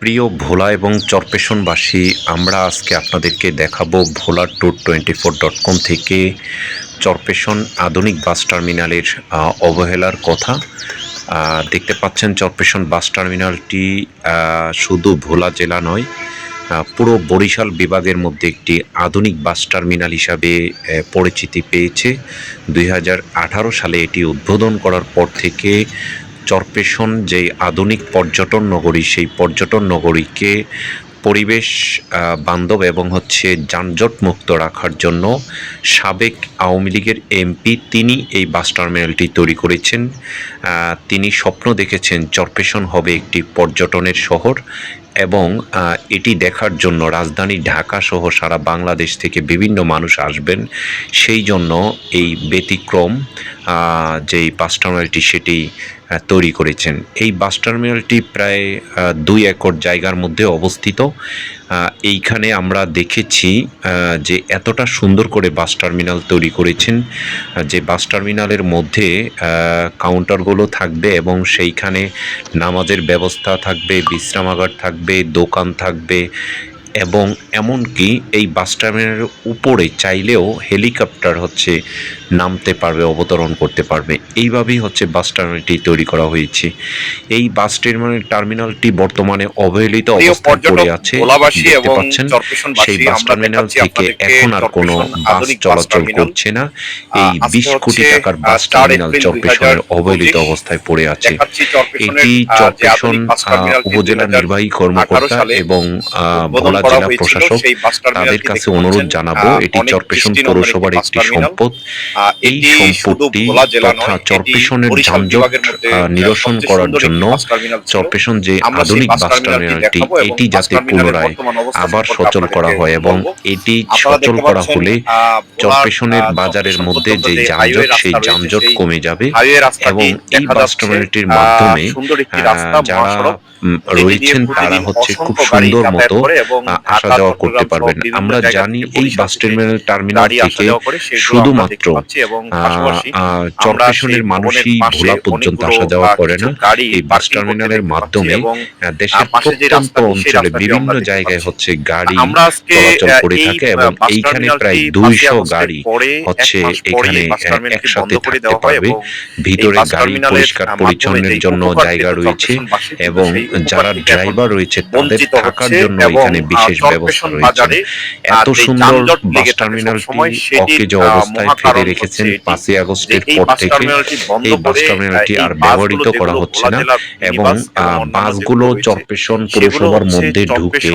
প্রিয় ভোলা এবং চরপেশনবাসী, আমরা আজকে আপনাদেরকে দেখাবো ভোলা ট্যুর 24.com থেকে চরপেশন আধুনিক বাস টার্মিনালের অবহেলার কথা। দেখতে পাচ্ছেন চরপেশন বাস টার্মিনালটি শুধু ভোলা জেলা নয়, পুরো বরিশাল বিভাগের মধ্যে একটি আধুনিক বাস টার্মিনাল হিসাবে পরিচিতি পেয়েছে। 2018 সালে এটি উদ্বোধন করার পর থেকে চরপেশন যে আধুনিক পর্যটন নগরী, সেই পর্যটন নগরীকে পরিবেশ বান্ধব এবং যানজট মুক্ত রাখার জন্য সাবেক আওয়ামী লীগের এমপি তিনি এই বাস টার্মিনালটি তৈরি করেছেন। তিনি স্বপ্ন দেখেছেন চরপেশন হবে একটি পর্যটনের শহর এবং এটি দেখার জন্য রাজধানী ঢাকা সহ সারা বাংলাদেশ থেকে বিভিন্ন মানুষ আসবেন। সেই জন্য এই ব্যতিক্রম যেই বাস টার্মিনালটি সেটি তৈরি করেছেন। এই বাস টার্মিনালটি প্রায় 2 একর জায়গার মধ্যে অবস্থিত। এইখানে আমরা দেখেছি যে এতটা সুন্দর করে বাস টার্মিনাল তৈরি করেছেন যে বাস টার্মিনালের মধ্যে কাউন্টারগুলো থাকবে এবং সেইখানে নামাজের ব্যবস্থা থাকবে, বিশ্রামাগার থাকবে, দোকান থাকবে এবং এমনকি এই বাস টার্মিনালের উপরে চাইলেও হেলিকপ্টার নামতে পারবে, অবতরণ করতে পারবে। এইভাবেই বাস টার্মিনালটি তৈরি করা হয়েছে। এই বাস টার্মিনালটি বর্তমানে অবহেলিত অবস্থায় পড়ে আছে। দেখতে পাচ্ছেন সেই বাস টার্মিনাল থেকে এখন আর কোনো বাস চলাচল করছে না। এই 20 কোটি টাকার বাস টার্মিনাল চরপেশনের অবহেলিত অবস্থায় পড়ে আছে। এটি চরপেশন উপজেলা নির্বাহী কর্মকর্তা এবং ভোলা জেলা প্রশাসক তাদের কাছে অনুরোধ জানাবো, এটি চরপেশন পৌরসভার একটি সম্পদ। এই সম্পদটি তথা চরপেশনের যানজট নিরসন করার জন্য চরপেশন যে আধুনিক বাস টার্মিনালটি এটি যাতে পুনরায় আবার সচল করা হয় এবং এটি সচল করা হলে চরপেশনের বাজারের মধ্যে যে যানজট সেই যানজট কমে যাবে এবং এই বাস টার্মিনালটির মাধ্যমে যারা রয়েছেন তারা খুব সুন্দর মতো আসা যাওয়া করতে পারবেন। আমরা জানি এই বাস টার্মিনাল থেকে শুধুমাত্র চরপেশনের মানুষই ভোলা পর্যন্ত আসা যাওয়া করে না, এই বাস টার্মিনালের মাধ্যমে দেশের প্রত্যন্ত অঞ্চলে বিভিন্ন জায়গায় গাড়ি চলাচল করে থাকে এবং এইখানে প্রায় 200 গাড়ি এখানে একসাথে থাকতে পারবে। ভিতরে গাড়ি পরিষ্কার পরিচ্ছন্নের জন্য জায়গা রয়েছে এবং যারা ড্রাইভার রয়েছে তাদের থাকার জন্য এখানে বিশেষ ব্যবস্থা রয়েছে। এত সুন্দর বাস টার্মিনালটি অকেজো অবস্থায় ফেলে রেখেছেন 5ই আগস্টের পর থেকে। এই বাস টার্মিনালটি আর ব্যবহৃত করা হচ্ছে না এবং বাসগুলো চরপেশন পৌরসভার মধ্যে ঢুকে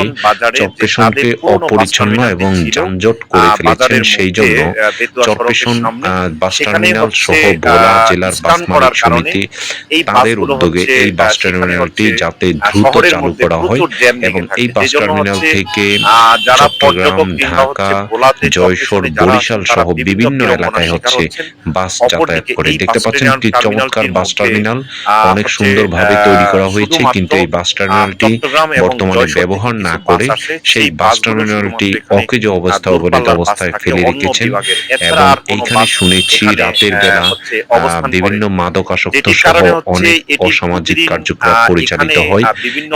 চরপেশনকে অপরিচ্ছন্ন এবং যানজট করে ফেলেছেন। সেই জন্য চরপেশন বাস টার্মিনাল সহ ভোলা জেলার বাস মালিক সমিতি তাদের উদ্যোগে এই বাস টার্মিনালটি যাতে দ্রুত চালু করা হয় এবং এই বাস টার্মিনাল থেকে চট্টগ্রাম, ঢাকা, যশোর, বরিশাল সহ বিভিন্ন এলাকায় বাস যাতায়াত করে। দেখতে পাচ্ছেন কি চমৎকার বাস টার্মিনাল, অনেক সুন্দরভাবে তৈরি করা হয়েছে, কিন্তু এই বাস টার্মিনালটি বর্তমানে ব্যবহার না করে সেই বাস টার্মিনালটি অকেজো অবস্থা অবহেলিত অবস্থায় ফেলে রেখেছেন এবং এইখানে শুনেছি রাতের বেলা বিভিন্ন মাদকাসক্ত সহ অনেক অসামাজিক কার্যক্রম পরিচালিত হয়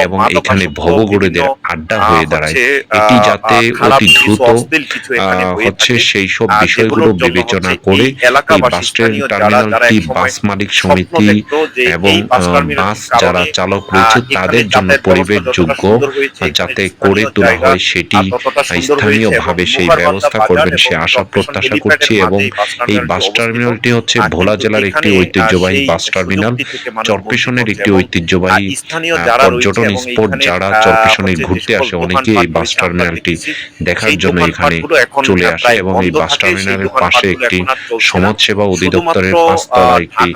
এবং এখানে ভবঘুরেদের আড্ডা হয়ে দাঁড়ায়। এটি যাতে অতি দ্রুত সেই সব বিষয়গুলো বিবেচনা করে এই বাস টার্মিনালটি বাস মালিক সমিতি এবং বাস যারা চালক রয়েছে তাদের জন্য পরিবেশযোগ্য যাতে করে তোলা হয় সেটি স্থানীয়ভাবে সেই ব্যবস্থা করবেন সে আশা প্রত্যাশা করছি। এবং এই বাস টার্মিনালটি ভোলা জেলার একটি ঐতিহ্যবাহী বাস টার্মিনাল, চরপেশনের একটি ঐতিহ্যবাহী পর্যটন স্পট। যারা চরপেশনে ঘুরতে আসে অনেকে এই বাস টার্মিনালটি দেখার জন্য এখানে চলে আসে এবং এই বাস টার্মিনালের পাশে একটি সমাজসেবা অধিদপ্তরের 5 তলা একটি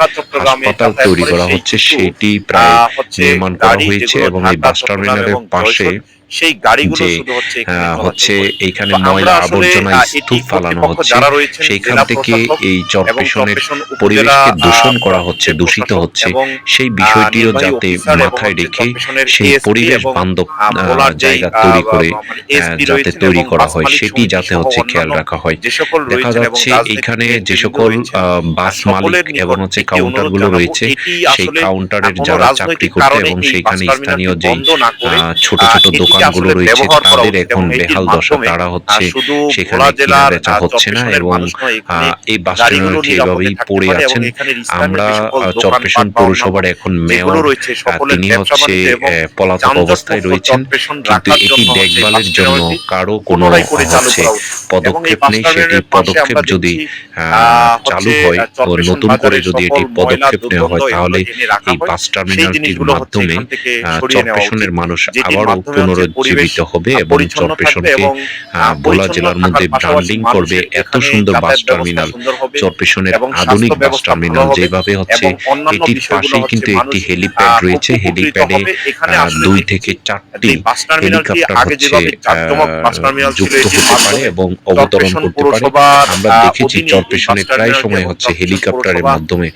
হাসপাতাল তৈরি করা হচ্ছে, সেটি প্রায় নির্মাণ করা হয়েছে এবং এই বাস টার্মিনালের পাশে সেই গাড়িগুলো যে শুধু হচ্ছে এখানে চলাচল হচ্ছে করে। এইখানে তো আমরা ময়লা আসলে আবর্জনা এটি স্তূপ ফালানো কর্তৃপক্ষ হচ্ছে, যারা রয়েছেন সেইখান জেলা থেকে প্রশাসক এই এবং চরপেশনের চরপেশন উপজেলা পরিবেশকে দূষণ করা হচ্ছে, যে দূষিত প্রশাসক হচ্ছে। এবং সেই বিষয়টিও নির্বাহী যাতে অফিসার এবং মাথায় হচ্ছে রেখে চরপেশনের সেই এএসপি পরিবেশ এবং বান্ধব ভোলার যেই জায়গা তৈরি করে মানে এসপি যাতে রয়েছেন তৈরি এবং করা বাস হয় মালিক সেটি সমিতি যাতে সহ হচ্ছে খেয়াল অন্যান্য রাখা হয়। যে সকল দেখা রয়েছেন এবং যাচ্ছে রাজনৈতিক এইখানে যে নেতৃবৃন্দ সকল রয়েছেন বাস মালিক সকলের এবং নিকট হচ্ছে একটি অনুরোধ কাউন্টারগুলো জানাবো, রয়েছে, এটি সেই আসলে কাউন্টারের কোনো যারা চাকরি রাজনৈতিক করতো কারণে এবং এই বাস সেইখানে স্থানীয় টার্মিনালটি যেই বন্ধ না করে ছোট ছোট এটিকে দোকানগুলো আসলে রয়েছে ব্যবহার করা তাদের উচিত এখন এবং এটির বেহাল দশা, মাধ্যমে তারা হচ্ছে শুধু সেখানে ভোলা কেনা জেলার বেচা হচ্ছে না চরপেশনের এবং মানুষ নয়, এখানে এই বাস গাড়িগুলো টার্মিনালটি নিরাপদে এভাবেই থাকতে পড়ে পারে এবং আছেন। এখানের স্থানীয় আমরা যে সকল চরপেশন দোকানপাট বা অন্যান্য পৌরসভার এখন যেগুলো মেয়র রয়েছে সকলের তিনি ব্যবসা হচ্ছে বাণিজ্য এবং পলাতক যানজট অবস্থায় মুক্ত রয়েছেন, চরপেশন কিন্তু রাখার এটি জন্য হচ্ছে এই বাস দেখভালের জন্য টার্মিনালটি কারো কোনো পুনরায় করে চালু হচ্ছে করা উচিত এবং এই পদক্ষেপ বাস নেই। সেটি টার্মিনালের পাশে পদক্ষেপ আমরা যদি দেখছি চালু হচ্ছে হয় ও চরপেশন নতুন করে বাজারের যদি সকল এটি ময়লা পদক্ষেপ নেওয়া দুর্গন্ধ হয় এগুলো তাহলে এনে রাখা এই হয়, বাস সেই টার্মিনালটির জিনিসগুলো হচ্ছে মাধ্যমে এখান থেকে সরিয়ে নেওয়া উচিত, চরপেশনের মানুষ যেটির আবারও মাধ্যমে হচ্ছে পরিবেশ পুনরুজ্জীবিত হবে এবং পরিচ্ছন্ন থাকবে চরপেশনকে এবং ভোলা পরিচ্ছন্ন জেলার থাকার মধ্যে পাশাপাশি ব্র্যান্ডিং করবে। মানুষের এত এখানে সুন্দর বাস যাতায়াত ব্যবস্থা টার্মিনাল, সুন্দর হবে চরপেশনের এবং আধুনিক স্বাস্থ্য বাস ব্যবস্থা ভালো টার্মিনাল হবে যেভাবে হচ্ছে, এবং অন্যান্য এটির বিষয়গুলো পাশেই হচ্ছে কিন্তু একটি মানুষ হেলিপ্যাড খুব রয়েছে। উপকৃত হেলিপ্যাডে হবে। এখানে আসলে ২ থেকে দেখেছি ৪টি যে বাস টার্মিনালটি হেলিকপ্টার আগে হচ্ছে যেভাবে জাঁকজমক বাস টার্মিনাল ছিল যুক্ত এটির হতে পারে মাধ্যমে এবং অবতরণ চরপেশন করতে পারে। পৌরসভার আমরা দেখেছি অধীনে এই বাস চরপেশনে প্রায় টার্মিনালটি সময় এবং হচ্ছে চরপেশন হেলিকপ্টারের পৌরসভা মাধ্যমে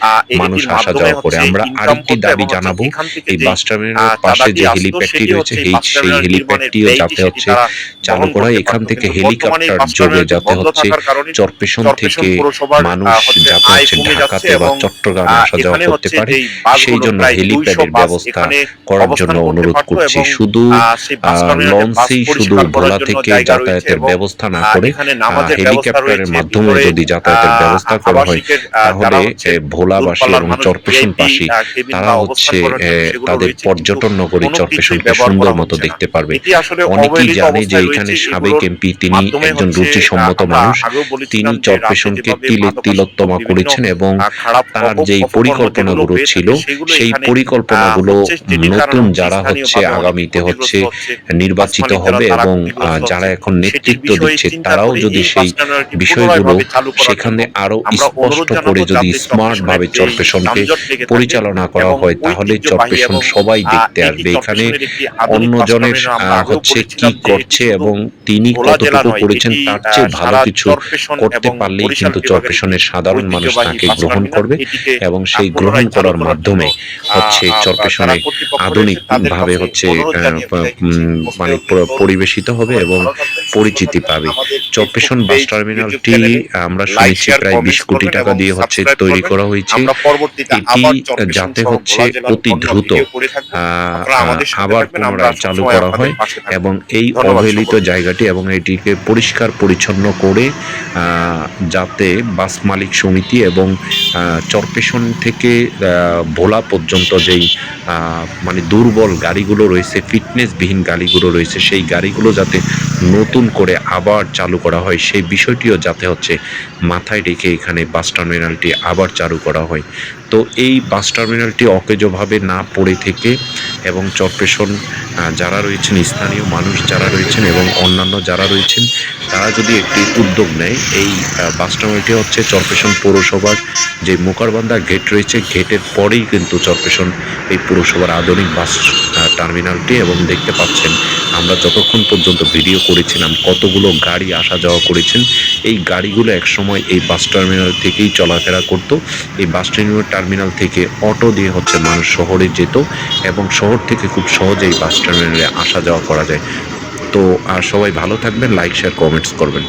মানুষ এটির আসা মাধ্যমে যাওয়া করে। হচ্ছে আমরা ইনকাম আরেকটি করতো দাবি এবং হচ্ছে জানাবো, এখান থেকে এই যেই বাস টার্মিনালের পাশে চাঁদাটি যে আসতো হেলিপ্যাডটি সেটি রয়েছে হচ্ছে এই বাস সেই টার্মিনাল নির্মাণের হেলিপ্যাডটিও ব্যয়টি যাতে সেটি হচ্ছে তারা চালু বহন করা হয়। করতে এখান পারতো, থেকে কিন্তু বর্তমানে এই হেলিকপ্টার বাস যোগে টার্মিনালটি যাতে বন্ধ হচ্ছে থাকার কারণে চরপেশন চরপেশন থেকে পৌরসভার মানুষ হচ্ছে যাতে আয় হচ্ছে কমে যাচ্ছে ঢাকাতে বা এবং চট্টগ্রামে আসা যাওয়া এখানে করতে হচ্ছে পারে। যেই সেই বাসগুলো জন্য প্রায় 200 হেলিপ্যাডের বাস ব্যবস্থা এখানে করার অবস্থান জন্য করতে অনুরোধ পারতো করছি। এবং শুধু সেই বাস টার্মিনালে বাস লঞ্চেই শুধু পরিষ্কার করার ভোলা জন্য থেকে জায়গা রয়েছে যাতায়াতের এবং ব্যবস্থা না করে এখানে নামাজের ব্যবস্থা হেলিকপ্টারের রয়েছে, মাধ্যমে ভিতরে যদি যাতায়াতের ব্যবস্থা করা হয় আবাসিকের তাহলে যারা হচ্ছে ভোলাবাসী দূরপাল্লার এবং মানুষ ভিআইপি চরপেশনবাসী কেবিন তারা বা হচ্ছে অবস্থান করার জন্য সেগুলো তাদের রয়েছে, কিন্তু পর্যটন নগরী কোনো কিছুই চরপেশনকে ব্যবহার সুন্দর করা মতো হচ্ছে না। দেখতে পারবে। এটি আসলে অনেকেই অবহেলিত জানে যে অবস্থায় এখানে রয়েছে। সাবেক এগুলোর এমপি তিনি মাধ্যমে একজন হচ্ছে রুচিসম্মত আমরা মানুষ। আগেও তিনি বলেছিলাম যে রাতে চরপেশনকে যেভাবে মাদকাসক্ত তিলোত্তমা বিভিন্ন করেছেন এবং খারাপ তার যেই অপকর্ম যেগুলো পরিকল্পনাগুলো হয়ে ছিল থাকে সেগুলো সেই এখানে পরিকল্পনাগুলো হচ্ছে, যেটির কারণে নতুন হচ্ছে যারা হচ্ছে স্থানীয়ভাবে অনেকে আগামীতে হচ্ছে ক্ষতিগ্রস্ত হচ্ছে, বাস নির্বাচিত মালিক যারা হবে তারা এবং ক্ষতিগ্রস্ত যারা হচ্ছে। এখন সেটির নেতৃত্ব বিষয়ে দিচ্ছে চিন্তা তারাও করে যদি এই বাস সেই টার্মিনালটি বিষয়গুলো পুনরায়ভাবে চালু করার জন্য সেখানে আরো আমরা স্পষ্ট অনুরোধ জানাবো, করে যদি যাতে চরপেশনের স্মার্টভাবে যেই চরপেশনকে যানজট লেগে থাকে পরিচালনা করা এবং হয় তাহলে ঐতিহ্যবাহী চরপেশন এবং সবাই দেখতে এটি আসবে। এখানে চরপেশনের একটি আধুনিক বাস অন্যজনের টার্মিনাল। আমরা আগেও হচ্ছে কি বলেছিলাম যে এটি করছে শুধু এবং তিনি ভোলা জেলা কতটুকু নয়, করেছেন এটি তার চেয়ে ভালো সারা কিছু চরপেশন করতে এবং পারলেই বরিশাল কিন্তু বিভাগের একটি চরপেশনের সাধারণ মানুষ ঐতিহ্যবাহী তাকে বাস গ্রহণ টার্মিনাল। করবে এটিকে এবং সেই গ্রহণ পুনরায় চালু করার করার জন্য মাধ্যমে হচ্ছে যারা চরপেশনে কর্তৃপক্ষ রয়েছে তাদের আধুনিকভাবে কাছে হচ্ছে অনুরোধ জানিয়ে বিদায় নিচ্ছি। মানে মোস্তাকিম তোর, পরিবেশিত হবে সবাই এবং ভালো থাকবেন, সুস্থ পরিচিতি থাকবেন। পাবে। আমাদের ফেসবুক চরপেশন বাস পেজ, ইউটিউব টার্মিনালটি চ্যানেলে আমরা লাইক, শুনেছি শেয়ার, প্রায় ২০ কমেন্টস কোটি করবেন টাকা এবং দিয়ে হচ্ছে সাবস্ক্রাইব তৈরি করবেন। করা হয়েছে। আমরা পরবর্তীতে এটি আবার চরপেশন যাতে সহ হচ্ছে ভোলা জেলার অতি অন্য দ্রুত ভিডিও করে থাকবো। আপনারা আমাদের সাথে আবার থাকবেন, আমরা পুনরায় চালু সবসময় করা আপনাদের হয় পাশে থাকবো। এবং এই ধন্যবাদ অবহেলিত সকলকে। জায়গাটি এবং এটিকে পরিষ্কার পরিচ্ছন্ন করে যাতে বাস মালিক সমিতি এবং চরপেশন থেকে ভোলা পর্যন্ত যেই মানে দুর্বল গাড়িগুলো রয়েছে, ফিটনেসবিহীন গাড়িগুলো রয়েছে, সেই গাড়িগুলো যাতে নতুন করে আবার চালু করা হয় সেই বিষয়টিও যাতে হচ্ছে মাথায় রেখে এখানে বাস টার্মিনালটি আবার চালু করা হয়। তো এই বাস টার্মিনালটি অকেজোভাবে না পড়ে থেকে এবং চরপেশন যারা রয়েছেন, স্থানীয় মানুষ যারা রয়েছেন এবং অন্যান্য যারা রয়েছেন তারা যদি একটি উদ্যোগ নেয়, এই বাস টার্মিনালটি হচ্ছে চরপেশন পৌরসভার যে মুকারবান্দা গেট রয়েছে, গেটের পরেই কিন্তু চরপেশন এই পৌরসভার আধুনিক বাস টার্মিনালটি। এবং দেখতে পাচ্ছেন আমরা যতক্ষণ পর্যন্ত ভিডিও করেছিলাম কতগুলো গাড়ি আসা যাওয়া করেছেন। এই গাড়িগুলো একসময় এই বাস টার্মিনাল থেকেই চলাফেরা করতো। এই বাস টার্মিনাল থেকে অটো দিয়ে হচ্ছে মানুষ শহরে যেত এবং শহর থেকে খুব সহজেই বাস টার্মিনালে আসা যাওয়া করা যায়। তো সবাই ভালো থাকবেন, লাইক শেয়ার কমেন্টস করবেন।